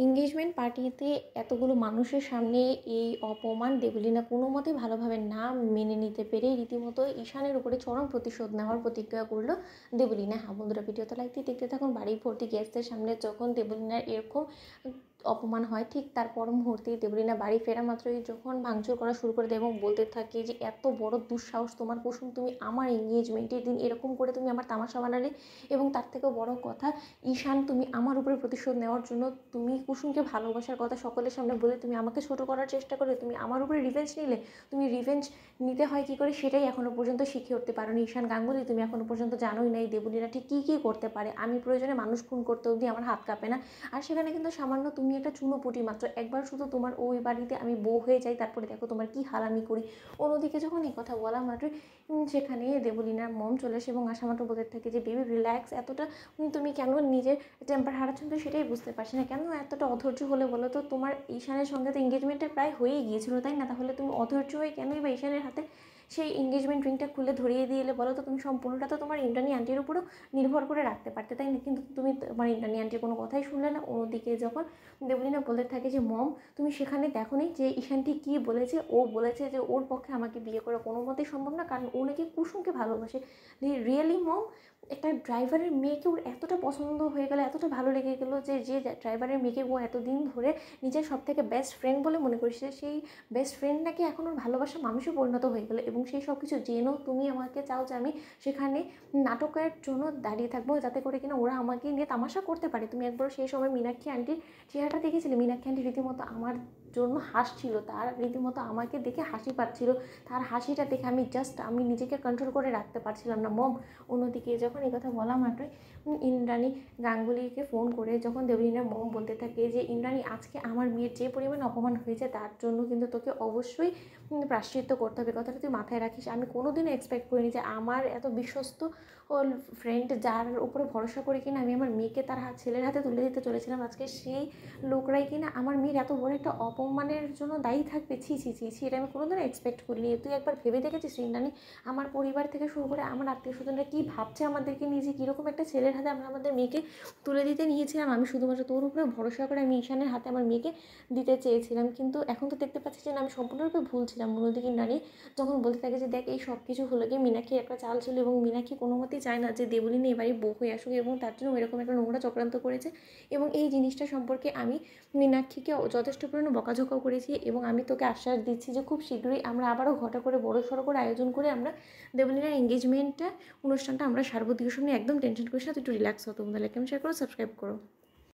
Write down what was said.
Engagement পার্টিতে এতগুলো মানুষের সামনে এই অপমান দেবলীনা কোনো মতেই ভালোভাবে না মেনে নিতে পেরে রীতিমতো ঈশানের উপরে চরম প্রতিশোধ নেওয়ার প্রতিজ্ঞা করলো দেবলীনা। হ্যাঁ বন্ধুরা, ভিডিওতে লাইক দিয়ে দেখতে থাকুন। বাড়ি ভর্তি গেস্টদের সামনে যখন দেবলীনার এরকম অপমান হয়, ঠিক তার পর মুহূর্তেই দেবলীনা বাড়ি ফেরা মাত্রই যখন ভাঙচুর করা শুরু করে দেয় এবং বলতে থাকে যে এত বড় দুঃসাহস তোমার কুসুম, তুমি আমার এঙ্গেজমেন্টের দিন এরকম করে তুমি আমার তামাশা বানালে। এবং তার থেকেও বড় কথা, ঈশান তুমি আমার উপরে প্রতিশোধ নেওয়ার জন্য তুমি কুসুমকে ভালোবাসার কথা সকলের সামনে বলে তুমি আমাকে ছোট করার চেষ্টা করে তুমি আমার উপরে রিভেঞ্জ নিলে। তুমি রিভেঞ্জ নিতে হয় কী করে সেটাই এখনও পর্যন্ত শিখে উঠতে পারোনি ঈশান গাঙ্গুলি। তুমি এখনও পর্যন্ত জানোই না এই দেবলীনা ঠিক কী কী করতে পারে। আমি প্রয়োজনে মানুষ খুন করতে অবধি আমার হাত কাঁপে না। আর সেখানে কিন্তু সামান্য তুমি একটা চুনোপুটি মাত্র। একবার শুধু তোমার ওই বাড়িতে আমি বউ হয়ে যাই, তারপরে দেখো তোমার কী হালামি করি। অন্যদিকে যখন এই কথা বলা মাত্রই সেখানে দেবলীনার মম চলে আসে এবং আসা মাত্র বলতে থাকে যে বেবি রিল্যাক্স, এতটা তুমি কেন নিজের টেম্পার হারাচ্ছেন তো সেটাই বুঝতে পারছি না। কেন এতটা অধৈর্য হলে বলো তো? তোমার ঈশানের সঙ্গে তো এঙ্গেজমেন্টটা প্রায় হয়েই গিয়েছিল, তাই না? তাহলে তুমি অধৈর্য হয়ে কেনই বা ঈশানের হাতে সেই এঙ্গেজমেন্ট রিংটা খুলে ধরিয়ে দিয়ে এলে বলো তো? তুমি সম্পূর্ণটা তো তোমার ইন্দ্রাণী আন্টির উপরেও নির্ভর করে রাখতে পারতে, তাই না? কিন্তু তুমি তোমার ইন্দ্রাণী আন্টির কোনো কথাই শুনলে না। অন্যদিকে যখন দেবলীনা বলতে থাকে যে মম, তুমি সেখানে দেখোনি যে ঈশানটি কী বলেছে? ও বলেছে যে ওর পক্ষে আমাকে বিয়ে করা কোনো মতেই সম্ভব না, কারণ ও নাকি কুসুমকে ভালোবাসে। রিয়েলি মম? একটা ড্রাইভারের মেয়েকে ওর এতটা পছন্দ হয়ে গেলো, এতটা ভালো লেগে গেলো যে যে ড্রাইভারের মেয়েকে ও এতদিন ধরে নিজের সব থেকে বেস্ট ফ্রেন্ড বলে মনে করেছে, সেই বেস্ট ফ্রেন্ড নাকি এখন ওর ভালোবাসা মানুষে পরিণত হয়ে গেলো। এবং সেই সব কিছু জেনেও তুমি আমাকে চাও যে আমি সেখানে নাটকের জন্য দাঁড়িয়ে থাকবো, যাতে করে কিনা ওরা আমাকে নিয়ে তামাশা করতে পারে। তুমি একবার সেই সময় মীনাক্ষী আন্টির চেহারাটা দেখেছিলে? মীনাক্ষী আন্টি রীতিমতো আমার জন্য হাসছিল, তার রীতিমতো আমাকে দেখে হাসি পাচ্ছিল। তার হাসিটা দেখে আমি নিজেকে কন্ট্রোল করে রাখতে পারছিলাম না মম। অন্যদিকে যখন এই কথা বলা মাত্রই ইন্দ্রাণী গাঙ্গুলিকে ফোন করে যখন দেবলীনার মম বলতে থাকে যে ইন্দ্রাণী, আজকে আমার মেয়ের যে পরিমাণ অপমান হয়েছে তার জন্য কিন্তু তোকে অবশ্যই প্রায়শ্চিত্ত করতে হবে। কথাটা তুই মাথায় রাখিস। আমি কোনোদিনও এক্সপেক্ট করিনি যে আমার এত বিশ্বস্ত ফ্রেন্ড, যার উপরে ভরসা করে কিনা আমি আমার মেয়েকে তার ছেলের হাতে তুলে দিতে চলেছিলাম, আজকে সেই লোকরাই কিনা আমার মেয়ের এত বড় একটা অপমানের জন্য দায়ী থাকবে। ছি ছি ছি ছি, এটা আমি কোনোদিনও এক্সপেক্ট করিনি। তুই একবার ভেবে দেখেছিস ইন্দ্রাণী, আমার পরিবার থেকে শুরু করে আমার আত্মীয় স্বজনরা কী ভাবছে আমাদেরকে নিয়ে, যে কীরকম একটা ছেলের হাতে আমরা আমাদের মেয়েকে তুলে দিতে নিয়েছিলাম? আমি শুধুমাত্র তোর উপরে ভরসা করে আমি ঈশানের হাতে আমার মেয়েকে দিতে চেয়েছিলাম, কিন্তু এখন তো দেখতে পাচ্ছি যে না, আমি সম্পূর্ণরূপে ভুল ছিলাম। অন্যদিকে নারী যখন বলতে থাকে যে দেখ, এই সব কিছু হলো গিয়ে মীনাক্ষীর একটা চাল ছিল এবং মীনাক্ষী কোনো মতেই চায় না যে দেবলীনা এবারে বউ হয়ে আসুক, এবং তার জন্য এরকম একটা নোংরা চক্রান্ত করেছে। এবং এই জিনিসটা সম্পর্কে আমি মীনাক্ষীকে যথেষ্ট পরিমাণে বকাঝকাও করেছি, এবং আমি তোকে আশ্বাস দিচ্ছি যে খুব শীঘ্রই আমরা আবারও ঘটা করে বড়সড় করে আয়োজন করে আমরা দেবলীনার এঙ্গেজমেন্টটা অনুষ্ঠানটা আমরা সারবো। দিকে সামনে একদম টেনশন করিস না, তুই একটু রিল্যাক্স হতো। তোমরা লাইক, শেয়ার করো, সাবস্ক্রাইব করো।